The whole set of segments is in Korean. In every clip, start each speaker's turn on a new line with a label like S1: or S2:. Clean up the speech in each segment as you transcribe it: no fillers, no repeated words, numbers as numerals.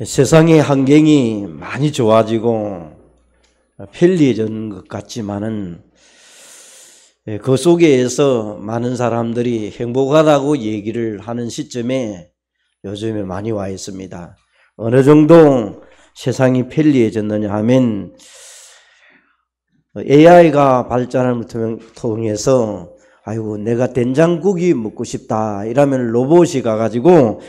S1: 세상의 환경이 많이 좋아지고 편리해진 것 같지만은 그 속에서 많은 사람들이 행복하다고 얘기를 하는 시점에 요즘에 많이 와 있습니다. 어느 정도 세상이 편리해졌느냐 하면 AI가 발전을 통해서 아이고 내가 된장국이 먹고 싶다 이러면 로봇이 가가지고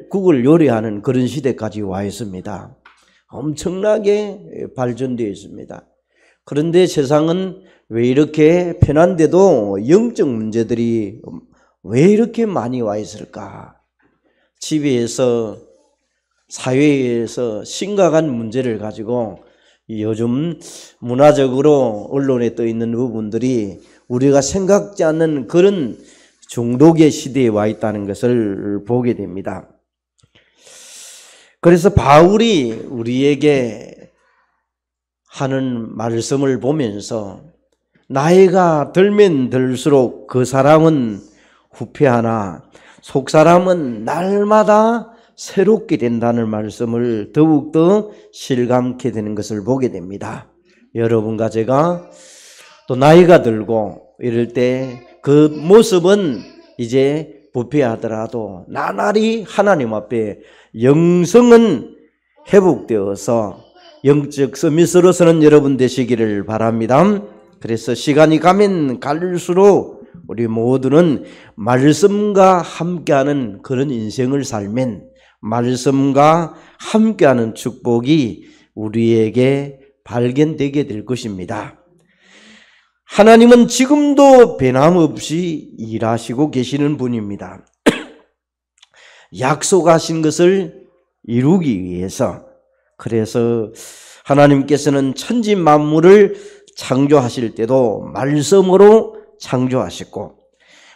S1: 국을 요리하는 그런 시대까지 와 있습니다. 엄청나게 발전되어 있습니다. 그런데 세상은 왜 이렇게 편한데도 영적 문제들이 왜 이렇게 많이 와 있을까? 집에서 사회에서 심각한 문제를 가지고 요즘 문화적으로 언론에 떠 있는 부분들이 우리가 생각지 않는 그런 중독의 시대에 와 있다는 것을 보게 됩니다. 그래서 바울이 우리에게 하는 말씀을 보면서 나이가 들면 들수록 그 사람은 후패하나 속 사람은 날마다 새롭게 된다는 말씀을 더욱더 실감케 되는 것을 보게 됩니다. 여러분과 제가 또 나이가 들고 이럴 때 그 모습은 이제 부패하더라도 나날이 하나님 앞에 영성은 회복되어서 영적 서밋으로서는 여러분 되시기를 바랍니다. 그래서 시간이 가면 갈수록 우리 모두는 말씀과 함께하는 그런 인생을 살면 말씀과 함께하는 축복이 우리에게 발견되게 될 것입니다. 하나님은 지금도 변함없이 일하시고 계시는 분입니다. 약속하신 것을 이루기 위해서 그래서 하나님께서는 천지 만물을 창조하실 때도 말씀으로 창조하셨고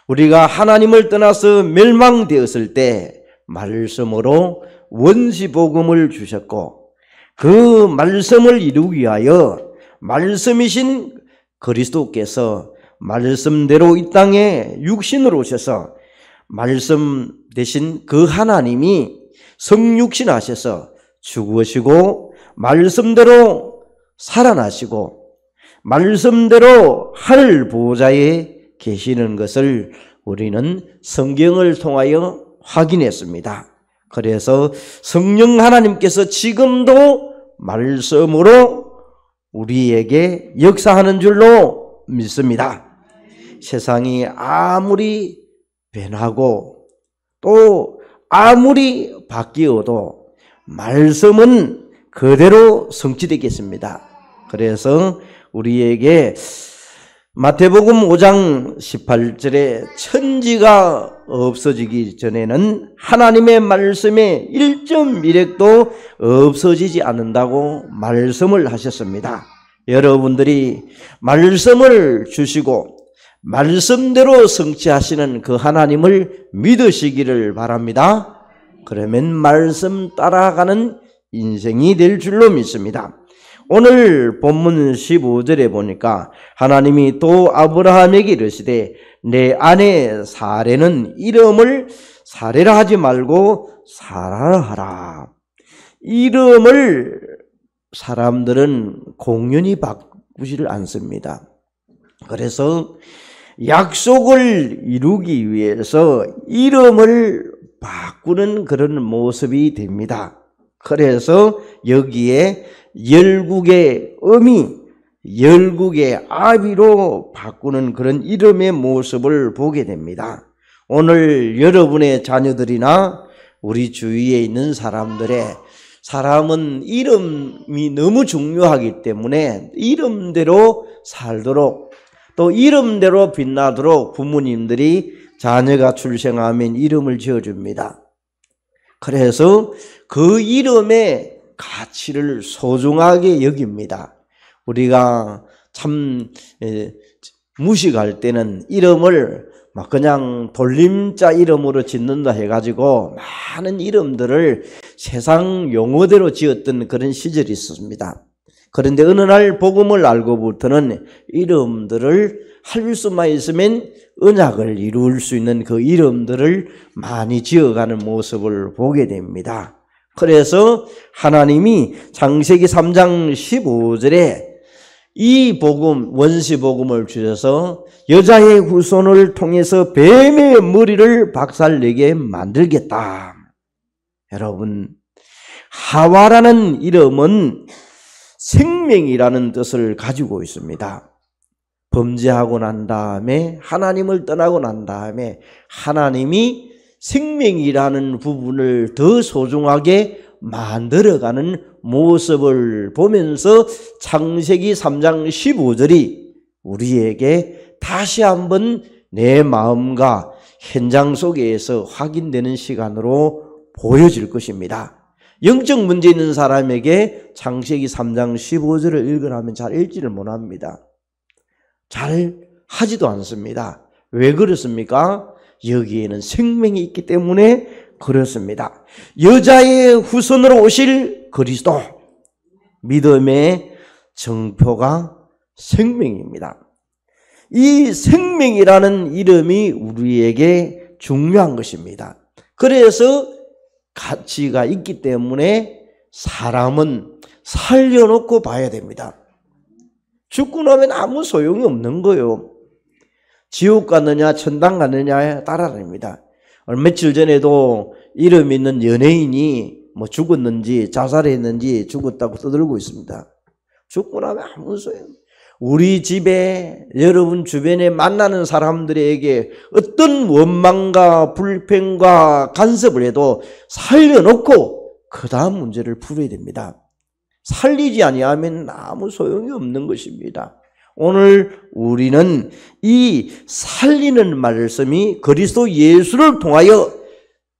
S1: 우리가 하나님을 떠나서 멸망되었을 때 말씀으로 원시복음을 주셨고 그 말씀을 이루기 위하여 말씀이신 그리스도께서 말씀대로 이 땅에 육신으로 오셔서 말씀 대신 그 하나님이 성육신 하셔서 죽으시고 말씀대로 살아나시고 말씀대로 하늘 보좌에 계시는 것을 우리는 성경을 통하여 확인했습니다. 그래서 성령 하나님께서 지금도 말씀으로 우리에게 역사하는 줄로 믿습니다. 세상이 아무리 변하고 또 아무리 바뀌어도 말씀은 그대로 성취되겠습니다. 그래서 우리에게 마태복음 5장 18절에 천지가 없어지기 전에는 하나님의 말씀에 1.1핵도 없어지지 않는다고 말씀을 하셨습니다. 여러분들이 말씀을 주시고 말씀대로 성취하시는 그 하나님을 믿으시기를 바랍니다. 그러면 말씀 따라가는 인생이 될 줄로 믿습니다. 오늘 본문 15절에 보니까 하나님이 또 아브라함에게 이르시되 내 아내 사레는 이름을 사레라 하지 말고 사라라 하라. 이름을 사람들은 공연히 바꾸지를 않습니다. 그래서 약속을 이루기 위해서 이름을 바꾸는 그런 모습이 됩니다. 그래서 여기에 열국의 어미, 열국의 아비로 바꾸는 그런 이름의 모습을 보게 됩니다. 오늘 여러분의 자녀들이나 우리 주위에 있는 사람은 이름이 너무 중요하기 때문에 이름대로 살도록 또 이름대로 빛나도록 부모님들이 자녀가 출생하면 이름을 지어줍니다. 그래서 그 이름의 가치를 소중하게 여깁니다. 우리가 참 무식할 때는 이름을 막 그냥 돌림자 이름으로 짓는다 해가지고 많은 이름들을 세상 용어대로 지었던 그런 시절이 있었습니다. 그런데 어느 날 복음을 알고부터는 이름들을 할 수만 있으면 언약을 이룰 수 있는 그 이름들을 많이 지어가는 모습을 보게 됩니다. 그래서 하나님이 창세기 3장 15절에 이 복음, 원시 복음을 주셔서 여자의 후손을 통해서 뱀의 머리를 박살내게 만들겠다. 여러분, 하와라는 이름은 생명이라는 뜻을 가지고 있습니다. 범죄하고 난 다음에, 하나님을 떠나고 난 다음에 하나님이 생명이라는 부분을 더 소중하게 만들어가는 모습을 보면서 창세기 3장 15절이 우리에게 다시 한번 내 마음과 현장 속에서 확인되는 시간으로 보여질 것입니다. 영적 문제 있는 사람에게 창세기 3장 15절을 읽으라면 잘 읽지를 못합니다. 잘 하지도 않습니다. 왜 그렇습니까? 여기에는 생명이 있기 때문에 그렇습니다. 여자의 후손으로 오실 그리스도, 믿음의 정표가 생명입니다. 이 생명이라는 이름이 우리에게 중요한 것입니다. 그래서 가치가 있기 때문에 사람은 살려놓고 봐야 됩니다. 죽고 나면 아무 소용이 없는 거예요. 지옥 갔느냐 천당 갔느냐에 따라 다릅니다. 며칠 전에도 이름 있는 연예인이 뭐 죽었는지 자살했는지 죽었다고 떠들고 있습니다. 죽고 나면 아무 소용. 우리 집에 여러분 주변에 만나는 사람들에게 어떤 원망과 불평과 간섭을 해도 살려놓고 그 다음 문제를 풀어야 됩니다. 살리지 아니하면 아무 소용이 없는 것입니다. 오늘 우리는 이 살리는 말씀이 그리스도 예수를 통하여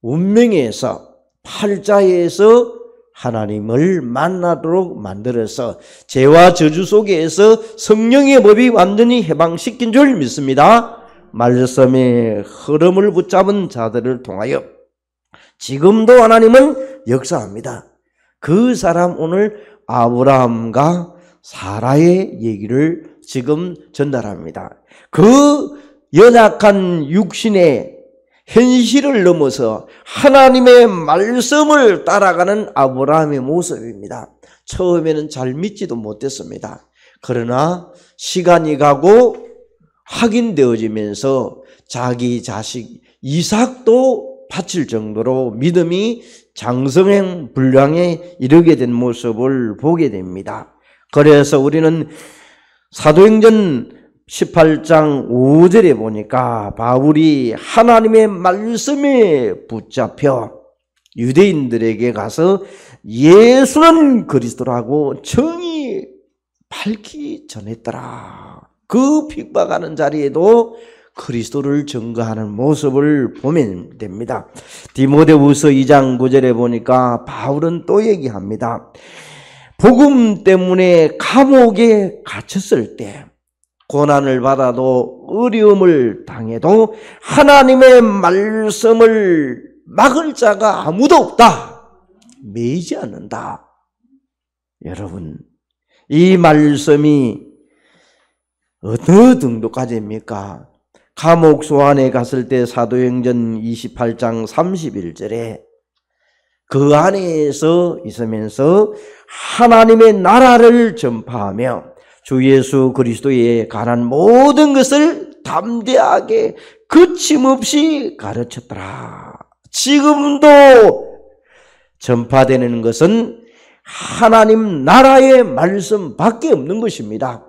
S1: 운명에서 팔자에서 하나님을 만나도록 만들어서 죄와 저주 속에서 성령의 법이 완전히 해방시킨 줄 믿습니다. 말씀의 흐름을 붙잡은 자들을 통하여 지금도 하나님은 역사합니다. 그 사람 오늘 아브라함과 사라의 얘기를 지금 전달합니다. 그 연약한 육신의 현실을 넘어서 하나님의 말씀을 따라가는 아브라함의 모습입니다. 처음에는 잘 믿지도 못했습니다. 그러나 시간이 가고 확인되어지면서 자기 자식 이삭도 바칠 정도로 믿음이 장성행 분량에 이르게 된 모습을 보게 됩니다. 그래서 우리는 사도행전 18장 5절에 보니까 바울이 하나님의 말씀에 붙잡혀 유대인들에게 가서 예수는 그리스도라고 정의 밝히 전했더라. 그 핍박하는 자리에도 그리스도를 증거하는 모습을 보면 됩니다. 디모데후서 2장 9절에 보니까 바울은 또 얘기합니다. 복음 때문에 감옥에 갇혔을 때 고난을 받아도 어려움을 당해도 하나님의 말씀을 막을 자가 아무도 없다. 매이지 않는다. 여러분, 이 말씀이 어느 정도까지입니까? 감옥 소환에 갔을 때 사도행전 28장 31절에 그 안에서 있으면서 하나님의 나라를 전파하며 주 예수 그리스도에 관한 모든 것을 담대하게 거침없이 가르쳤더라. 지금도 전파되는 것은 하나님 나라의 말씀밖에 없는 것입니다.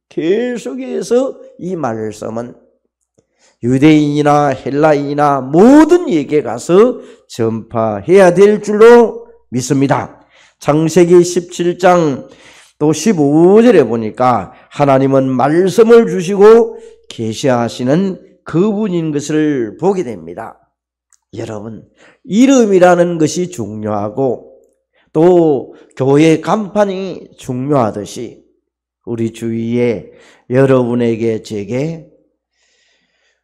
S1: 계속해서 이 말씀은 유대인이나 헬라인이나 모든 이에게 가서 전파해야 될 줄로 믿습니다. 창세기 17장 또 15절에 보니까 하나님은 말씀을 주시고 계시하시는 그분인 것을 보게 됩니다. 여러분, 이름이라는 것이 중요하고 또 교회 간판이 중요하듯이 우리 주위에 여러분에게 제게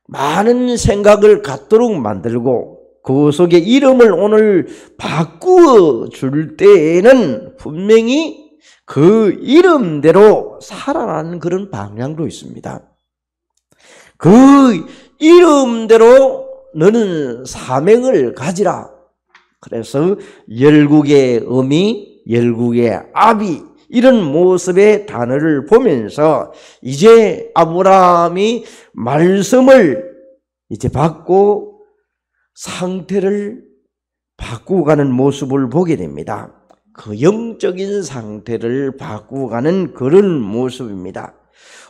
S1: 많은 생각을 갖도록 만들고 그 속에 이름을 오늘 바꾸어 줄 때에는 분명히 그 이름대로 살아가는 그런 방향도 있습니다. 그 이름대로 너는 사명을 가지라. 그래서 열국의 어미, 열국의 아비 이런 모습의 단어를 보면서 이제 아브라함이 말씀을 이제 받고 상태를 바꾸고 가는 모습을 보게 됩니다. 그 영적인 상태를 바꾸고 가는 그런 모습입니다.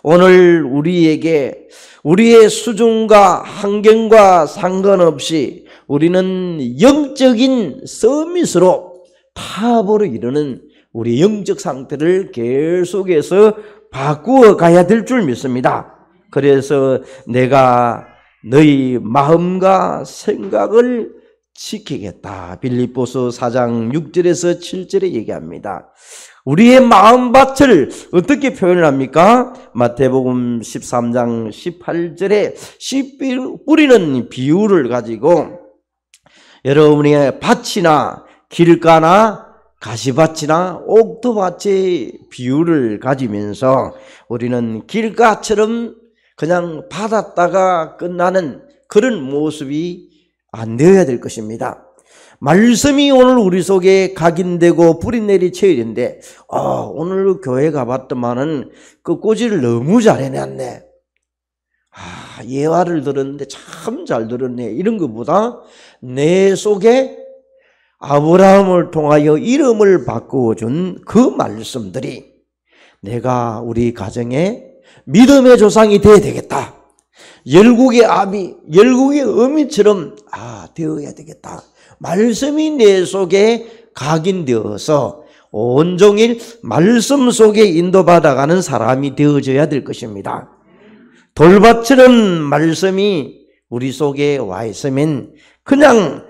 S1: 오늘 우리에게 우리의 수준과 환경과 상관없이 우리는 영적인 서밋으로 타협으로 이르는 우리 영적 상태를 계속해서 바꾸어 가야 될 줄 믿습니다. 그래서 내가 너희 마음과 생각을 지키겠다. 빌립보서 4장 6절에서 7절에 얘기합니다. 우리의 마음밭을 어떻게 표현을 합니까? 마태복음 13장 18절에 씨 뿌리는 비유를 가지고 여러분의 밭이나 길가나 가시밭이나 옥토밭의 비유를 가지면서 우리는 길가처럼 그냥 받았다가 끝나는 그런 모습이 안 되어야 될 것입니다. 말씀이 오늘 우리 속에 각인되고 뿌리내리 채일인데 오늘 교회 가봤더만은 그 꼬지를 너무 잘 해놨네. 예화를 들었는데 참 잘 들었네. 이런 것보다 내 속에 아브라함을 통하여 이름을 바꾸어준 그 말씀들이 내가 우리 가정에 믿음의 조상이 되어야 되겠다. 열국의 아비, 열국의 어미처럼 되어야 되겠다. 말씀이 내 속에 각인되어서 온종일 말씀 속에 인도받아가는 사람이 되어져야 될 것입니다. 돌밭처럼 말씀이 우리 속에 와 있으면 그냥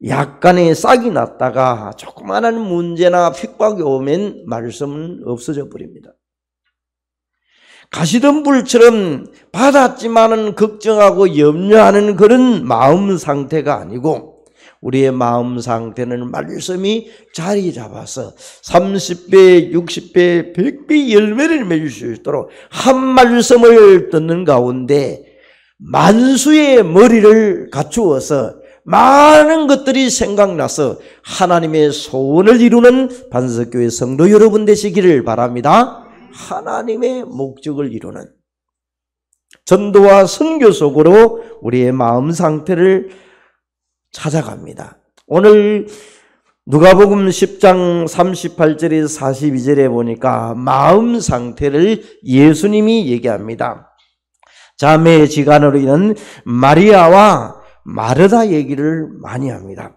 S1: 약간의 싹이 났다가 조그마한 문제나 핍박이 오면 말씀은 없어져 버립니다. 가시던 불처럼 받았지만은 걱정하고 염려하는 그런 마음 상태가 아니고 우리의 마음 상태는 말씀이 자리 잡아서 30배, 60배, 100배 열매를 맺을 수 있도록 한 말씀을 듣는 가운데 만수의 머리를 갖추어서 많은 것들이 생각나서 하나님의 소원을 이루는 반석교회 성도 여러분 되시기를 바랍니다. 하나님의 목적을 이루는 전도와 선교 속으로 우리의 마음 상태를 찾아갑니다. 오늘 누가복음 10장 38절에서 42절에 보니까 마음 상태를 예수님이 얘기합니다. 자매의 지간으로 인한 마리아와 마르다 얘기를 많이 합니다.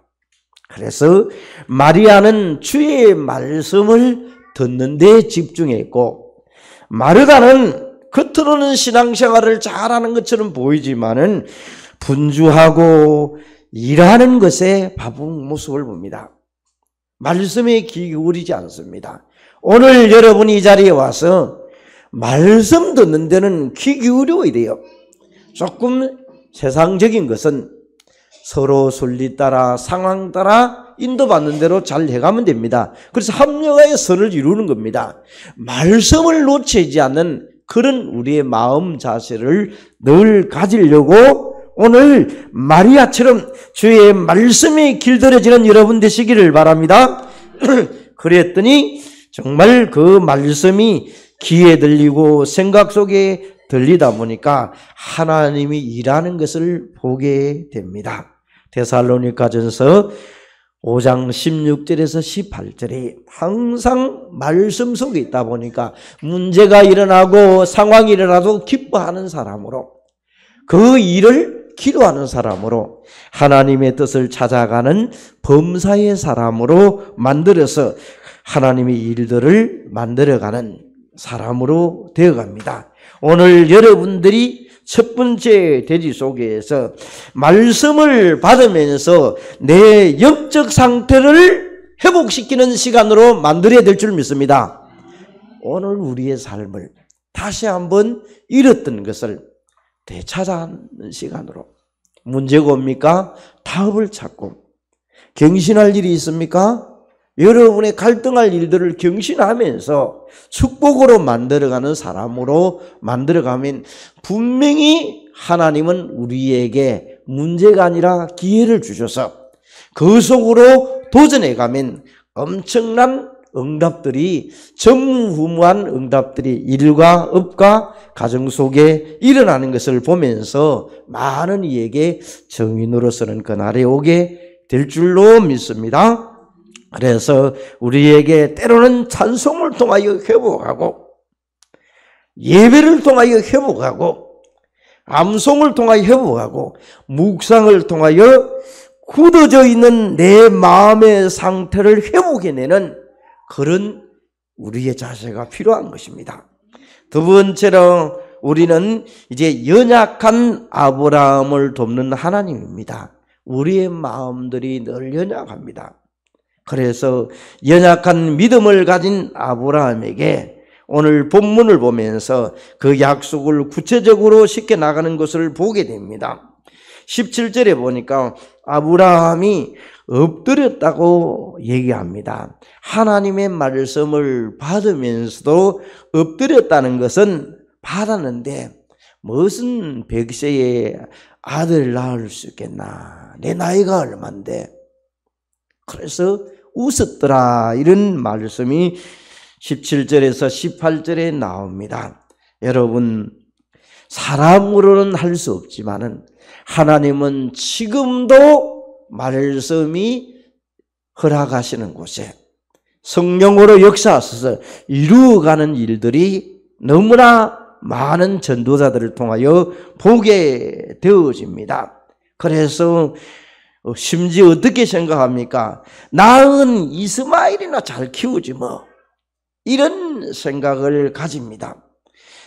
S1: 그래서 마리아는 주의 말씀을 듣는 데 집중했고 마르다는 겉으로는 신앙생활을 잘하는 것처럼 보이지만은 분주하고 일하는 것에 바쁜 모습을 봅니다. 말씀에 귀 기울이지 않습니다. 오늘 여러분이 이 자리에 와서 말씀 듣는 데는 귀 기울여야 돼요. 조금 세상적인 것은 서로 순리 따라 상황 따라 인도받는 대로 잘 해가면 됩니다. 그래서 합력하여 선을 이루는 겁니다. 말씀을 놓치지 않는 그런 우리의 마음 자세를 늘 가지려고 오늘 마리아처럼 주의 말씀이 길들여지는 여러분 되시기를 바랍니다. 그랬더니 정말 그 말씀이 귀에 들리고 생각 속에 들리다 보니까 하나님이 일하는 것을 보게 됩니다. 데살로니가전서 5장 16절에서 18절에 항상 말씀 속에 있다 보니까 문제가 일어나고 상황이 일어나도 기뻐하는 사람으로 그 일을 기도하는 사람으로 하나님의 뜻을 찾아가는 범사의 사람으로 만들어서 하나님의 일들을 만들어가는 사람으로 되어갑니다. 오늘 여러분들이 첫 번째 대지 속에서 말씀을 받으면서 내 영적 상태를 회복시키는 시간으로 만들어야 될 줄 믿습니다. 오늘 우리의 삶을 다시 한번 잃었던 것을 되찾아하는 시간으로 문제가 옵니까? 답을 찾고 경신할 일이 있습니까? 여러분의 갈등할 일들을 경신하면서 축복으로 만들어가는 사람으로 만들어가면 분명히 하나님은 우리에게 문제가 아니라 기회를 주셔서 그 속으로 도전해가면 엄청난 응답들이, 전무후무한 응답들이 일과 업과 가정 속에 일어나는 것을 보면서 많은 이에게 정인으로서는 그날이 오게 될 줄로 믿습니다. 그래서 우리에게 때로는 찬송을 통하여 회복하고, 예배를 통하여 회복하고, 암송을 통하여 회복하고, 묵상을 통하여 굳어져 있는 내 마음의 상태를 회복해내는 그런 우리의 자세가 필요한 것입니다. 두 번째로 우리는 이제 연약한 아브라함을 돕는 하나님입니다. 우리의 마음들이 늘 연약합니다. 그래서 연약한 믿음을 가진 아브라함에게 오늘 본문을 보면서 그 약속을 구체적으로 쉽게 나가는 것을 보게 됩니다. 17절에 보니까 아브라함이 엎드렸다고 얘기합니다. 하나님의 말씀을 받으면서도 엎드렸다는 것은 받았는데 무슨 100세에 아들 낳을 수 있겠나, 내 나이가 얼만데, 그래서 웃었더라, 이런 말씀이 17절에서 18절에 나옵니다. 여러분, 사람으로는 할 수 없지만은 하나님은 지금도 말씀이 허락하시는 곳에 성령으로 역사하셔서 이루어가는 일들이 너무나 많은 전도자들을 통하여 보게 되어집니다. 그래서 심지어 어떻게 생각합니까? 낳은 이스마엘이나 잘 키우지 뭐, 이런 생각을 가집니다.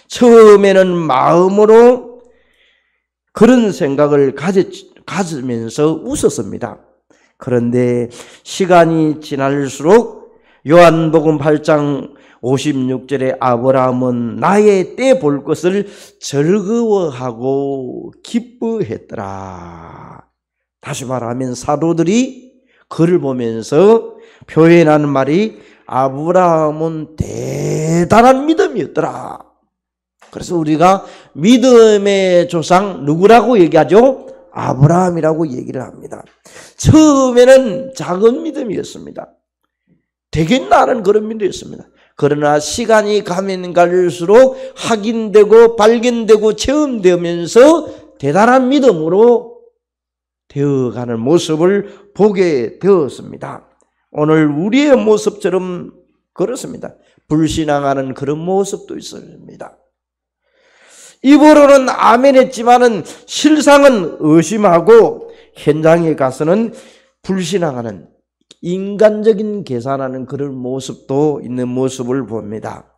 S1: 처음에는 마음으로 그런 생각을 가지면서 웃었습니다. 그런데 시간이 지날수록 요한복음 8장 56절에 아브라함은 나의 때 볼 것을 즐거워하고 기뻐했더라. 다시 말하면 사도들이 그를 보면서 표현하는 말이 아브라함은 대단한 믿음이었더라. 그래서 우리가 믿음의 조상 누구라고 얘기하죠? 아브라함이라고 얘기를 합니다. 처음에는 작은 믿음이었습니다. 되겠나는 그런 믿음이었습니다. 그러나 시간이 가면 갈수록 확인되고 발견되고 체험되면서 대단한 믿음으로 되어가는 모습을 보게 되었습니다. 오늘 우리의 모습처럼 그렇습니다. 불신앙하는 그런 모습도 있습니다. 입으로는 아멘 했지만은 실상은 의심하고 현장에 가서는 불신앙하는, 인간적인 계산하는 그런 모습도 있는 모습을 봅니다.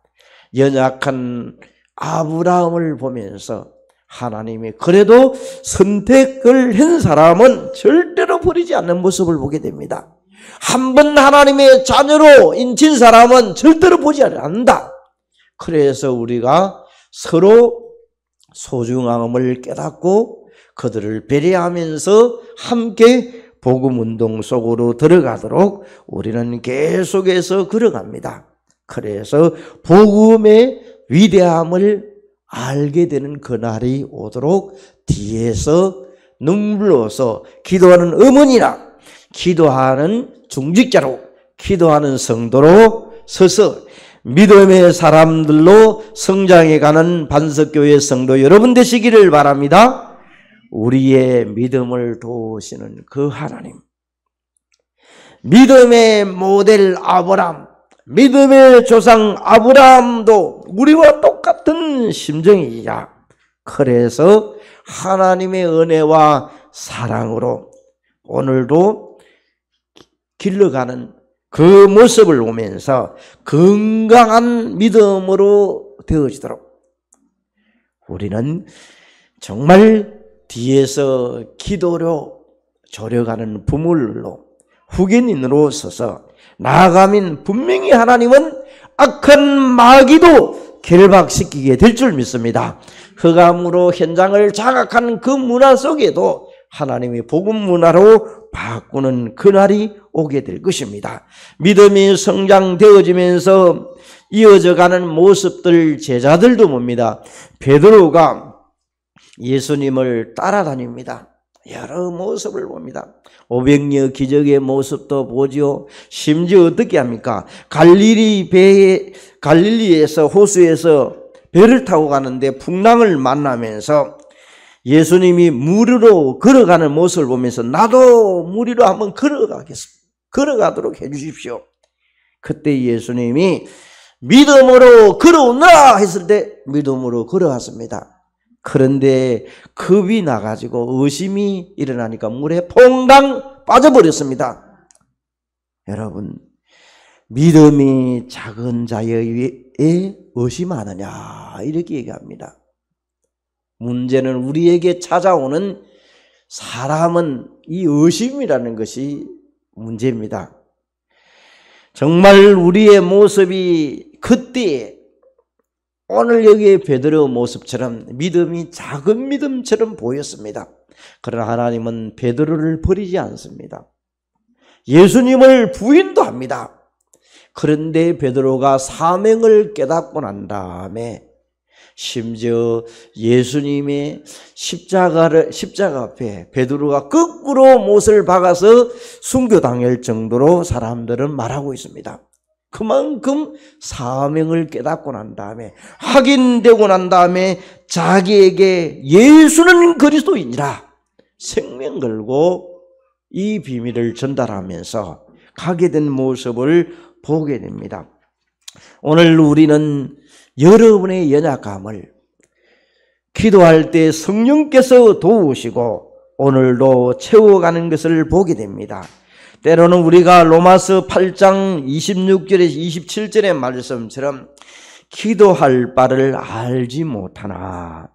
S1: 연약한 아브라함을 보면서 하나님이 그래도 선택을 한 사람은 절대로 버리지 않는 모습을 보게 됩니다. 한번 하나님의 자녀로 인친 사람은 절대로 보지 않는다. 그래서 우리가 서로 소중함을 깨닫고 그들을 배려하면서 함께 복음운동 속으로 들어가도록 우리는 계속해서 걸어갑니다. 그래서 복음의 위대함을 알게 되는 그날이 오도록 뒤에서 눈물로서 기도하는 어머니나 기도하는 중직자로, 기도하는 성도로 서서 믿음의 사람들로 성장해가는 반석교회 성도 여러분 되시기를 바랍니다. 우리의 믿음을 도우시는 그 하나님, 믿음의 모델 아브라함, 믿음의 조상 아브라함도 우리와 똑같은 심정이야. 그래서 하나님의 은혜와 사랑으로 오늘도 길러가는 그 모습을 보면서 건강한 믿음으로 되어지도록 우리는 정말 뒤에서 기도로 조려가는 부물로 후견인으로 서서 나아가면 분명히 하나님은 악한 마귀도 결박시키게 될 줄 믿습니다. 흑암으로 현장을 장악한 그 문화 속에도 하나님의 복음 문화로 바꾸는 그날이 오게 될 것입니다. 믿음이 성장되어지면서 이어져가는 모습들, 제자들도 봅니다. 베드로가 예수님을 따라다닙니다. 여러 모습을 봅니다. 500여 기적의 모습도 보지요. 심지어 어떻게 합니까? 갈릴리에서 호수에서 배를 타고 가는데 풍랑을 만나면서 예수님이 물 위로 걸어가는 모습을 보면서 나도 물 위로 한번 걸어가도록 해주십시오. 그때 예수님이 믿음으로 걸어오너라 했을 때 믿음으로 걸어갔습니다. 그런데 겁이 나가지고 의심이 일어나니까 물에 퐁당 빠져버렸습니다. 여러분, 믿음이 작은 자에 의심하느냐 이렇게 얘기합니다. 문제는 우리에게 찾아오는 사람은 이 의심이라는 것이 문제입니다. 정말 우리의 모습이 그때 오늘 여기에 베드로 모습처럼 믿음이 작은 믿음처럼 보였습니다. 그러나 하나님은 베드로를 버리지 않습니다. 예수님을 부인도 합니다. 그런데 베드로가 사명을 깨닫고 난 다음에 심지어 예수님의 십자가 앞에 베드로가 거꾸로 못을 박아서 순교당할 정도로 사람들은 말하고 있습니다. 그만큼 사명을 깨닫고 난 다음에 확인되고 난 다음에 자기에게 예수는 그리스도이니라 생명 걸고 이 비밀을 전달하면서 가게 된 모습을 보게 됩니다. 오늘 우리는 여러분의 연약함을 기도할 때 성령께서 도우시고 오늘도 채워가는 것을 보게 됩니다. 때로는 우리가 로마서 8장 26절에서 27절의 말씀처럼 기도할 바를 알지 못하나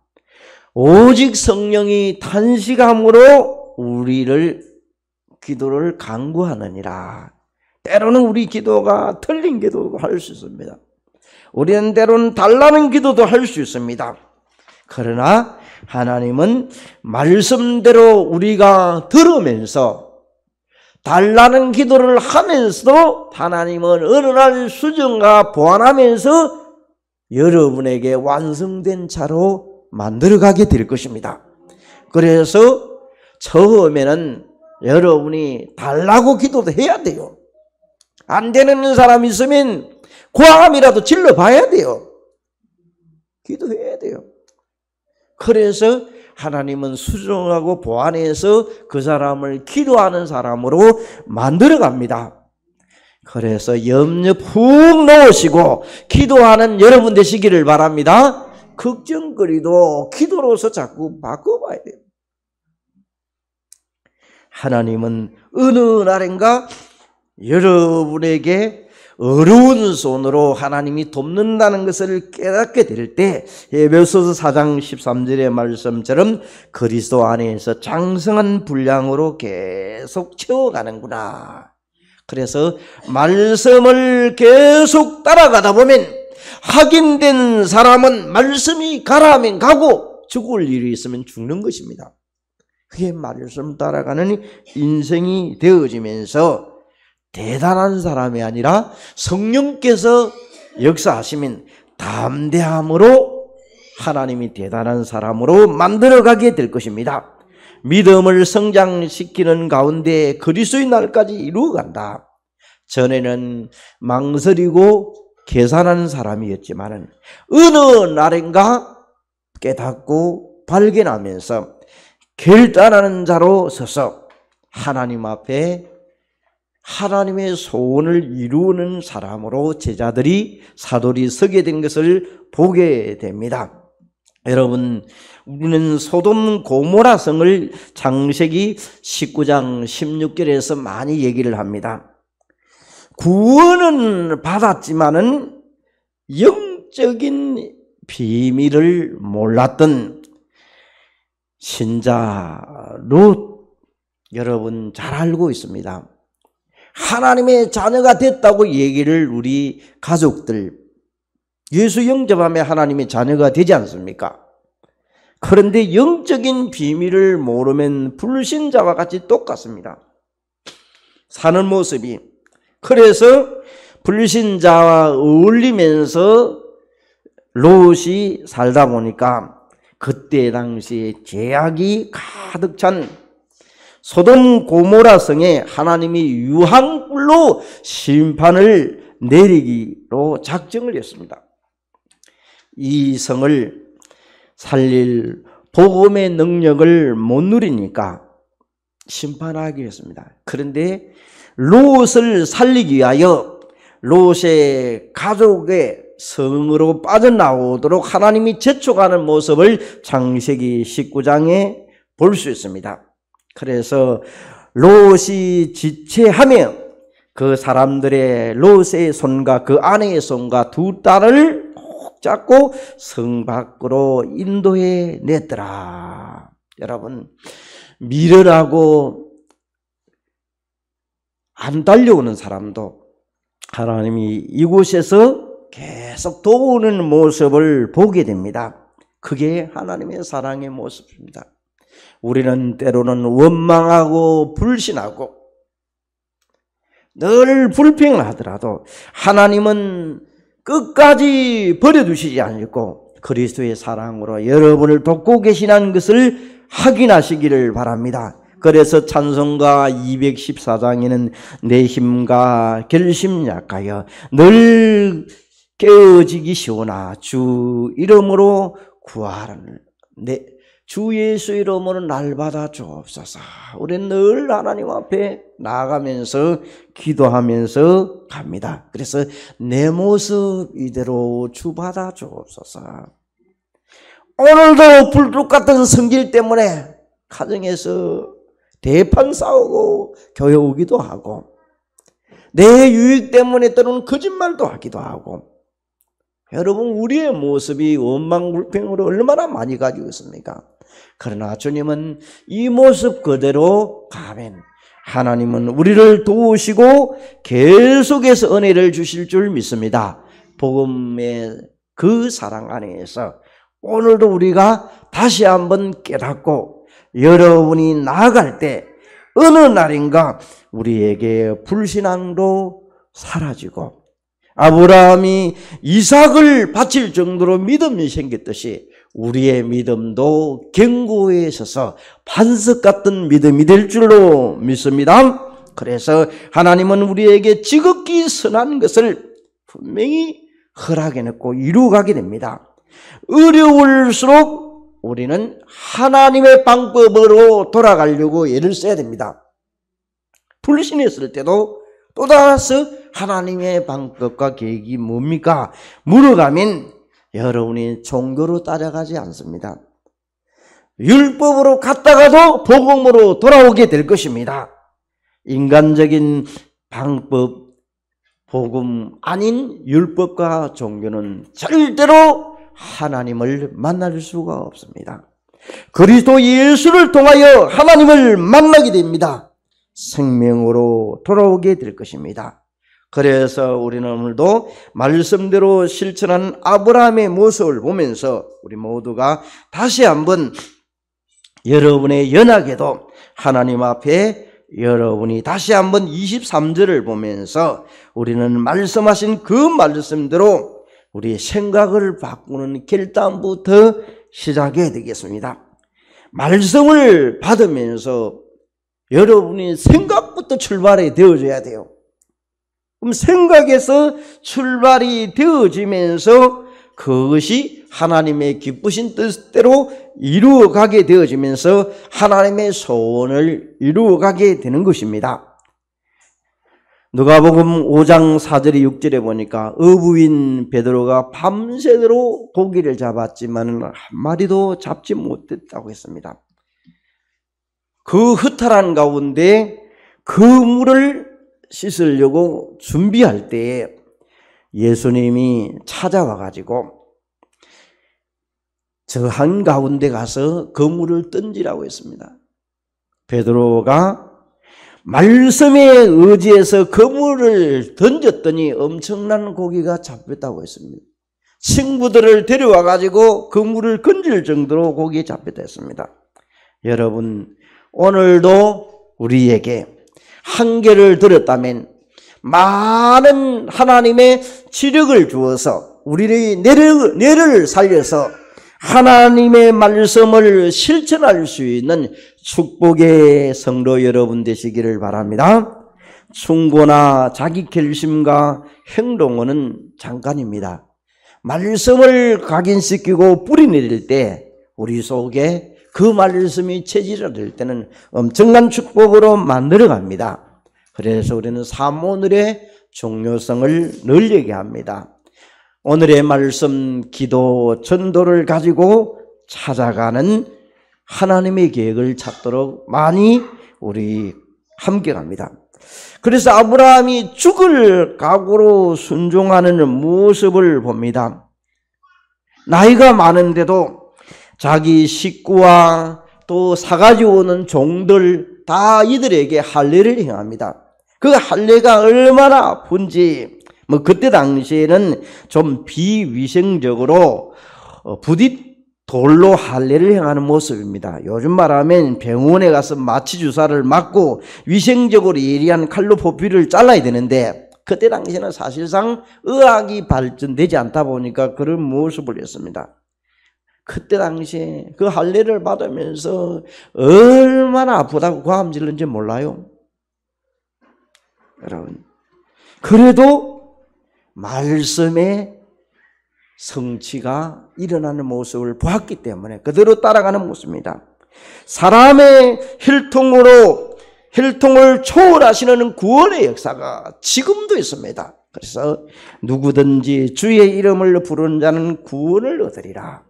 S1: 오직 성령이 탄식함으로 우리를 기도를 간구하느니라. 때로는 우리 기도가 틀린 기도도 할 수 있습니다. 우리는 때로는 달라는 기도도 할 수 있습니다. 그러나 하나님은 말씀대로 우리가 들으면서 달라는 기도를 하면서도 하나님은 어느 날 수정과 보완하면서 여러분에게 완성된 차로 만들어가게 될 것입니다. 그래서 처음에는 여러분이 달라고 기도도 해야 돼요. 안 되는 사람 있으면 고함이라도 질러 봐야 돼요. 기도해야 돼요. 그래서 하나님은 수정하고 보완해서 그 사람을 기도하는 사람으로 만들어 갑니다. 그래서 염려 푹 넣으시고 기도하는 여러분 되시기를 바랍니다. 걱정거리도 기도로서 자꾸 바꿔봐야 돼요. 하나님은 어느 날인가 여러분에게 어려운 손으로 하나님이 돕는다는 것을 깨닫게 될 때 에베소서 4장 13절의 말씀처럼 그리스도 안에서 장성한 분량으로 계속 채워가는구나. 그래서 말씀을 계속 따라가다 보면 확인된 사람은 말씀이 가라 하면 가고 죽을 일이 있으면 죽는 것입니다. 그게 말씀 따라가는 인생이 되어지면서 대단한 사람이 아니라 성령께서 역사하시면 담대함으로 하나님이 대단한 사람으로 만들어가게 될 것입니다. 믿음을 성장시키는 가운데 그리스도의 날까지 이루어간다. 전에는 망설이고 계산하는 사람이었지만 어느 날인가 깨닫고 발견하면서 결단하는 자로 서서 하나님 앞에 하나님의 소원을 이루는 사람으로 제자들이 사도리 서게 된 것을 보게 됩니다. 여러분, 우리는 소돔 고모라 성을 창세기 19장 16절에서 많이 얘기를 합니다. 구원은 받았지만은 영적인 비밀을 몰랐던 신자 롯 여러분 잘 알고 있습니다. 하나님의 자녀가 됐다고 얘기를 우리 가족들 예수 영접하면 하나님의 자녀가 되지 않습니까? 그런데 영적인 비밀을 모르면 불신자와 같이 똑같습니다. 사는 모습이. 그래서 불신자와 어울리면서 롯이 살다 보니까 그때 당시에 죄악이 가득 찬 소돔 고모라 성에 하나님이 유황불로 심판을 내리기로 작정을 했습니다. 이 성을 살릴 복음의 능력을 못 누리니까 심판하기로 했습니다. 그런데 롯을 살리기 위하여 롯의 가족의 성으로 빠져나오도록 하나님이 재촉하는 모습을 창세기 19장에 볼 수 있습니다. 그래서 롯이 지체하며 그 사람들의 롯의 손과 그 아내의 손과 두 딸을 꼭 잡고 성 밖으로 인도해 냈더라. 여러분, 미련하고 안 달려오는 사람도 하나님이 이곳에서 계속 도우는 모습을 보게 됩니다. 그게 하나님의 사랑의 모습입니다. 우리는 때로는 원망하고 불신하고 늘 불평을 하더라도 하나님은 끝까지 버려두시지 않고 그리스도의 사랑으로 여러분을 돕고 계시는 것을 확인하시기를 바랍니다. 그래서 찬송가 214장에는 내 힘과 결심 약하여 늘 깨어지기 쉬우나 주 이름으로 구하라는 주 예수 이름으로 날 받아 주옵소서. 우리는 늘 하나님 앞에 나아가면서 기도하면서 갑니다. 그래서 내 모습 이대로 주 받아 주옵소서. 오늘도 불뚝 같은 성질 때문에 가정에서 대판 싸우고 교회 오기도 하고 내 유익 때문에 때로는 거짓말도 하기도 하고 여러분 우리의 모습이 원망불평으로 얼마나 많이 가지고 있습니까? 그러나 주님은 이 모습 그대로 가면 하나님은 우리를 도우시고 계속해서 은혜를 주실 줄 믿습니다. 복음의 그 사랑 안에서 오늘도 우리가 다시 한번 깨닫고 여러분이 나아갈 때 어느 날인가 우리에게 불신앙도 사라지고 아브라함이 이삭을 바칠 정도로 믿음이 생겼듯이 우리의 믿음도 견고해져서 반석 같은 믿음이 될 줄로 믿습니다. 그래서 하나님은 우리에게 지극히 선한 것을 분명히 허락해놓고 이루어가게 됩니다. 어려울수록 우리는 하나님의 방법으로 돌아가려고 애를 써야 됩니다. 불신했을 때도 또다시 하나님의 방법과 계획이 뭡니까? 물어가면 여러분이 종교로 따라가지 않습니다. 율법으로 갔다가도 복음으로 돌아오게 될 것입니다. 인간적인 방법, 복음 아닌 율법과 종교는 절대로 하나님을 만날 수가 없습니다. 그리스도 예수를 통하여 하나님을 만나게 됩니다. 생명으로 돌아오게 될 것입니다. 그래서 우리는 오늘도 말씀대로 실천한 아브라함의 모습을 보면서 우리 모두가 다시 한번 여러분의 연약에도 하나님 앞에 여러분이 다시 한번 23절을 보면서 우리는 말씀하신 그 말씀대로 우리의 생각을 바꾸는 결단부터 시작해야 되겠습니다. 말씀을 받으면서 여러분이 생각부터 출발이 되어져야 돼요. 그럼 생각에서 출발이 되어지면서 그것이 하나님의 기쁘신 뜻대로 이루어가게 되어지면서 하나님의 소원을 이루어가게 되는 것입니다. 누가복음 5장 4절에 6절에 보니까 어부인 베드로가 밤새도록 고기를 잡았지만 한 마리도 잡지 못했다고 했습니다. 그 허탈한 가운데 그 물을 씻으려고 준비할 때에 예수님이 찾아와 가지고 저 한가운데 가서 그물을 던지라고 했습니다. 베드로가 말씀에 의지해서 그물을 던졌더니 엄청난 고기가 잡혔다고 했습니다. 친구들을 데려와 가지고 그물을 건질 정도로 고기에 잡혔다 했습니다. 여러분, 오늘도 우리에게 한계를 들었다면 많은 하나님의 지력을 주어서 우리의 뇌를 살려서 하나님의 말씀을 실천할 수 있는 축복의 성도 여러분 되시기를 바랍니다. 충고나 자기 결심과 행동은 잠깐입니다. 말씀을 각인시키고 뿌리내릴 때 우리 속에 그 말씀이 체질화될 때는 엄청난 축복으로 만들어갑니다. 그래서 우리는 사모늘의 중요성을 늘 얘기합니다. 오늘의 말씀, 기도, 전도를 가지고 찾아가는 하나님의 계획을 찾도록 많이 우리 함께 갑니다. 그래서 아브라함이 죽을 각오로 순종하는 모습을 봅니다. 나이가 많은데도 자기 식구와 또 사가지 오는 종들 다 이들에게 할례를 행합니다. 그 할례가 얼마나 아픈지 그때 당시에는 좀 비위생적으로 부디 돌로 할례를 행하는 모습입니다. 요즘 말하면 병원에 가서 마취 주사를 맞고 위생적으로 예리한 칼로 포피를 잘라야 되는데 그때 당시에는 사실상 의학이 발전되지 않다 보니까 그런 모습을 했습니다. 그때 당시에 그 할례를 받으면서 얼마나 아프다고 고함 질렀는지 몰라요? 여러분, 그래도 말씀의 성취가 일어나는 모습을 보았기 때문에 그대로 따라가는 모습입니다. 사람의 혈통을 초월하시는 구원의 역사가 지금도 있습니다. 그래서 누구든지 주의 이름을 부르는 자는 구원을 얻으리라.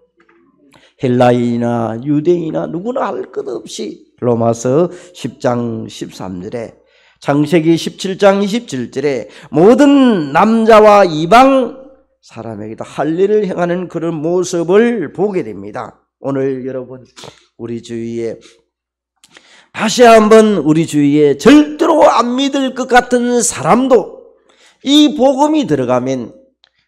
S1: 헬라인이나 유대인이나 누구나 할 것 없이 로마서 10장 13절에 창세기 17장 27절에 모든 남자와 이방 사람에게도 할례를 행하는 그런 모습을 보게 됩니다. 오늘 여러분 우리 주위에 다시 한번 우리 주위에 절대로 안 믿을 것 같은 사람도 이 복음이 들어가면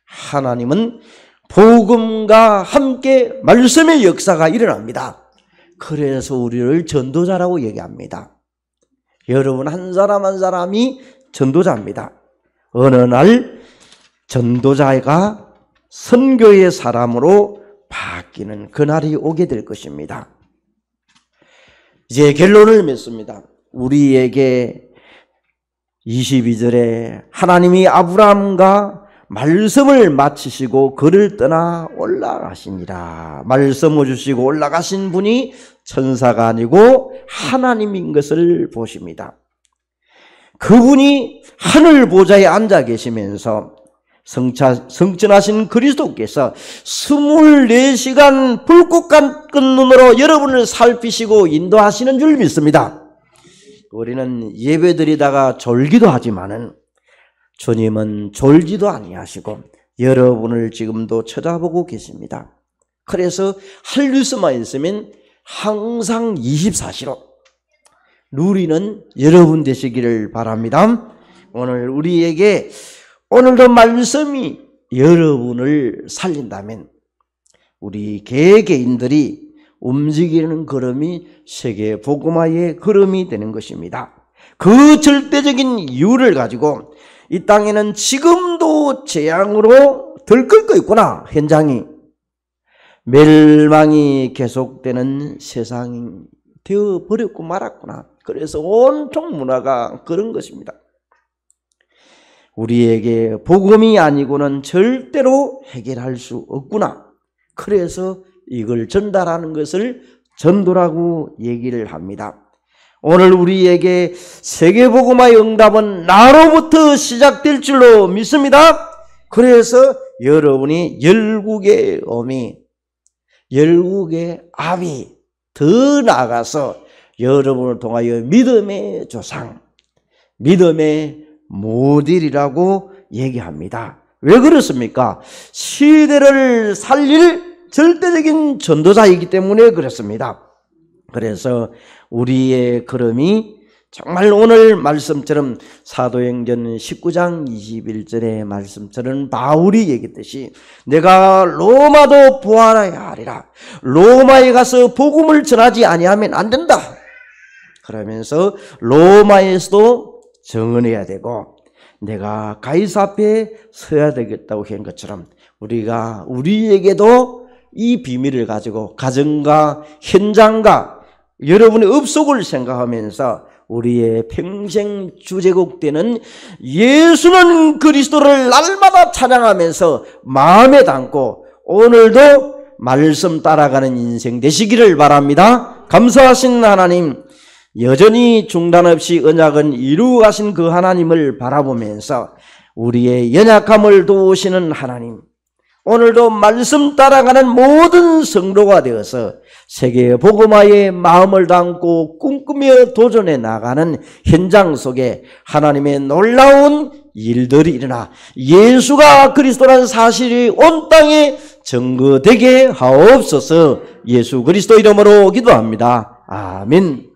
S1: 하나님은 복음과 함께 말씀의 역사가 일어납니다. 그래서 우리를 전도자라고 얘기합니다. 여러분 한 사람 한 사람이 전도자입니다. 어느 날 전도자가 선교의 사람으로 바뀌는 그날이 오게 될 것입니다. 이제 결론을 맺습니다. 우리에게 22절에 하나님이 아브라함과 말씀을 마치시고 그를 떠나 올라가시니라. 말씀을 주시고 올라가신 분이 천사가 아니고 하나님인 것을 보십니다. 그분이 하늘 보좌에 앉아 계시면서 성천하신 그리스도께서 24시간 불꽃 같은 눈으로 여러분을 살피시고 인도하시는 줄 믿습니다. 우리는 예배드리다가 졸기도 하지만은 주님은 졸지도 아니하시고 여러분을 지금도 쳐다보고 계십니다. 그래서 할 수만 있으면 항상 24시로 누리는 여러분 되시기를 바랍니다. 오늘 우리에게 오늘도 말씀이 여러분을 살린다면 우리 개개인들이 움직이는 걸음이 세계 복음화의 걸음이 되는 것입니다. 그 절대적인 이유를 가지고 이 땅에는 지금도 재앙으로 들끓고 있구나. 현장이 멸망이 계속되는 세상이 되어버렸고 말았구나. 그래서 온통 문화가 그런 것입니다. 우리에게 복음이 아니고는 절대로 해결할 수 없구나. 그래서 이걸 전달하는 것을 전도라고 얘기를 합니다. 오늘 우리에게 세계복음화의 응답은 나로부터 시작될 줄로 믿습니다. 그래서 여러분이 열국의 어미, 열국의 아비, 더 나아가서 여러분을 통하여 믿음의 조상, 믿음의 모델이라고 얘기합니다. 왜 그렇습니까? 시대를 살릴 절대적인 전도자이기 때문에 그렇습니다. 그래서 우리의 걸음이 정말 오늘 말씀처럼 사도행전 19장 21절의 말씀처럼 바울이 얘기했듯이 내가 로마도 보아야 하리라. 로마에 가서 복음을 전하지 아니하면 안 된다. 그러면서 로마에서도 정언해야 되고 내가 가이사 앞에 서야 되겠다고 한 것처럼 우리에게도 이 비밀을 가지고 가정과 현장과 여러분의 업속을 생각하면서 우리의 평생 주제곡 되는 예수는 그리스도를 날마다 찬양하면서 마음에 담고 오늘도 말씀 따라가는 인생 되시기를 바랍니다. 감사하신 하나님, 여전히 중단 없이 언약은 이루어가신 그 하나님을 바라보면서 우리의 연약함을 도우시는 하나님, 오늘도 말씀 따라가는 모든 성도가 되어서 세계 복음화에 마음을 담고 꿈꾸며 도전해 나가는 현장 속에 하나님의 놀라운 일들이 일어나 예수가 그리스도라는 사실이 온 땅에 증거되게 하옵소서. 예수 그리스도 이름으로 기도합니다. 아멘.